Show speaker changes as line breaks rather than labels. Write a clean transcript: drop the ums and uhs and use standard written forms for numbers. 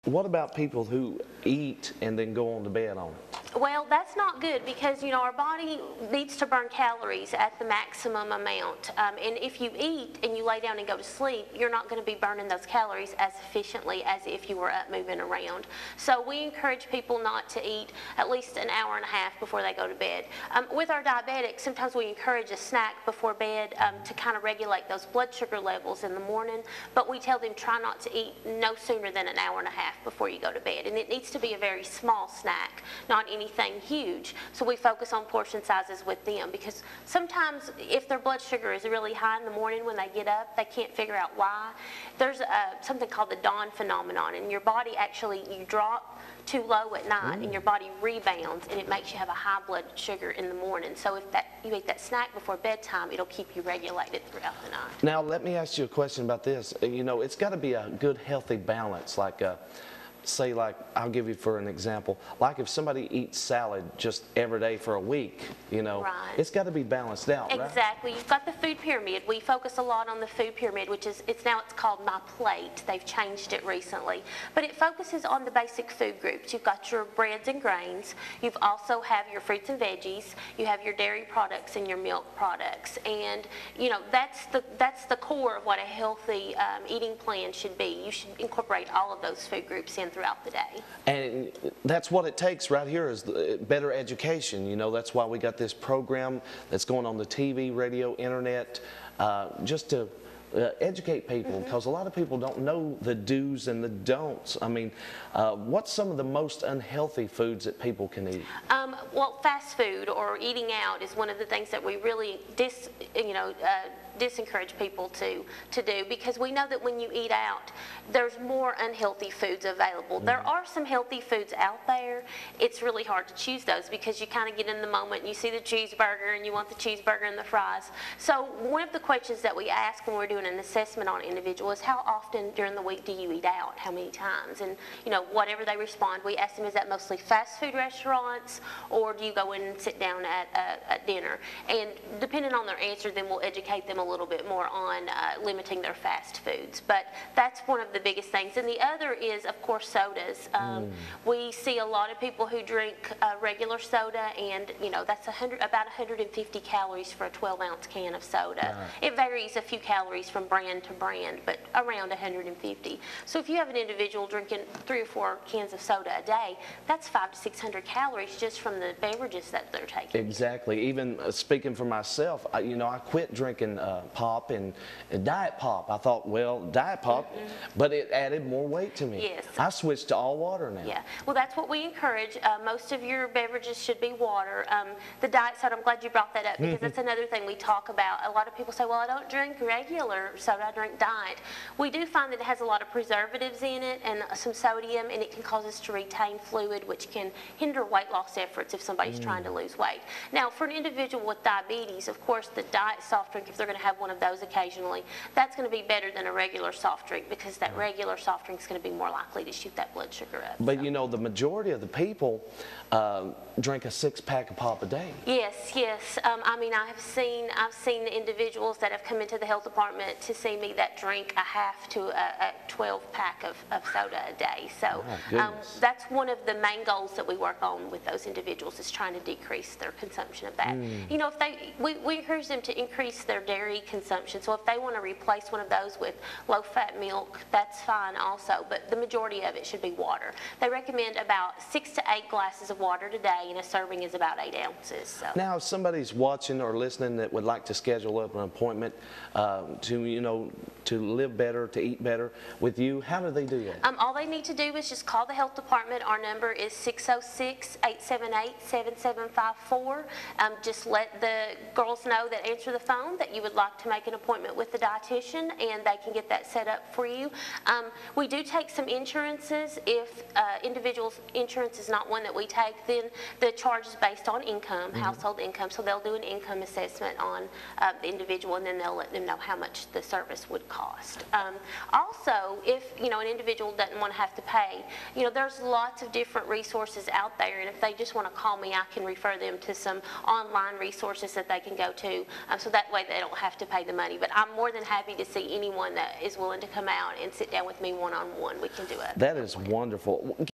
What about people who eat and then go on to bed on it?
Well, that's not good because, you know, our body needs to burn calories at the maximum amount. And if you eat and you lay down and go to sleep, you're not going to be burning those calories as efficiently as if you were up moving around. So we encourage people not to eat at least an hour and a half before they go to bed. With our diabetics, sometimes we encourage a snack before bed to kind of regulate those blood sugar levels in the morning, but we tell them try not to eat no sooner than an hour and a half before you go to bed. And it needs to be a very small snack, not anything huge. So we focus on portion sizes with them because sometimes if their blood sugar is really high in the morning when they get up, they can't figure out why. There's something called the dawn phenomenon, and your body actually, you drop too low at night and your body rebounds and it makes you have a high blood sugar in the morning. So if you eat that snack before bedtime, it'll keep you regulated throughout the night.
Now, let me ask you a question about this. You know, it's got to be a good, healthy balance. Like, say, like, I'll give you for an example. Like if somebody eats salad just every day for a week, you know,
Right.
it's got to be balanced out, right?
Exactly. You've got the food pyramid. We focus a lot on the food pyramid, which is, it's called My Plate. They've changed it recently. But it focuses on the basic food groups. You've got your breads and grains. You've also have your fruits and veggies. You have your dairy products and your milk products. And, you know, that's the core of what a healthy eating plan should be. You should incorporate all of those food groups in throughout the day.
And that's what it takes right here is better education. You know, that's why we got this program that's going on the TV, radio, internet, just to educate people, because a lot of people don't know the do's and the don'ts. I mean, what's some of the most unhealthy foods that people can eat?
Well, fast food or eating out is one of the things that we really disencourage people to do, because we know that when you eat out, there's more unhealthy foods available. There are some healthy foods out there. It's really hard to choose those because you kind of get in the moment and you see the cheeseburger and you want the cheeseburger and the fries. So one of the questions that we ask when we're doing an assessment on an individual is how often during the week do you eat out? How many times? And, you know, whatever they respond, we ask them, is that mostly fast food restaurants or do you go in and sit down at dinner? And depending on their answer, then we'll educate them a little bit more on limiting their fast foods. But that's one of the biggest things. And the other is, of course, sodas. We see a lot of people who drink regular soda, and, you know, that's about 150 calories for a 12-ounce can of soda. It varies a few calories from brand to brand, but around 150. So if you have an individual drinking 3 or 4 cans of soda a day, that's 500 to 600 calories just from the beverages that they're taking.
Exactly. Even speaking for myself, you know, I quit drinking pop and diet pop. I thought, well, diet pop, but it added more weight to me.
Yes.
I switched to all water now.
Yeah. Well, that's what we encourage. Most of your beverages should be water. The diet soda, I'm glad you brought that up because that's another thing we talk about. A lot of people say, well, I don't drink regular soda, I drink diet. We do find that it has a lot of preservatives in it and some sodium, and it can cause us to retain fluid, which can hinder weight loss efforts if somebody's trying to lose weight. Now, for an individual with diabetes, of course, the diet soft drink, if they're going to have one of those occasionally, that's going to be better than a regular soft drink because that regular soft drink is going to be more likely to shoot that blood sugar up.
But you know, the majority of the people drink a 6-pack of pop a day.
Yes, yes. I mean, I've seen the individuals that have come into the health department to see me that drink a half to a 12-pack of soda a day. So that's one of the main goals that we work on with those individuals is trying to decrease their consumption of that. You know, if we encourage them to increase their dairy consumption. So if they want to replace one of those with low-fat milk, that's fine also. But the majority of it should be water. They recommend about 6 to 8 glasses of water today, and a serving is about 8 ounces. So.
Now, if somebody's watching or listening that would like to schedule up an appointment to live better, to eat better with you, how do they do that?
All they need to do is just call the health department. Our number is 606-878-7754. Just let the girls know that answer the phone that you would like to make an appointment with the dietitian, and they can get that set up for you. We do take some insurances. If individuals' insurance is not one that we take, then the charge is based on income, household income. So they'll do an income assessment on the individual, and then they'll let them know how much the service would cost. Also, if an individual doesn't want to have to pay, there's lots of different resources out there, and if they just want to call me, I can refer them to some online resources that they can go to, so that way they don't have have to pay the money. But I'm more than happy to see anyone that is willing to come out and sit down with me one-on-one. We can do it.
That is wonderful.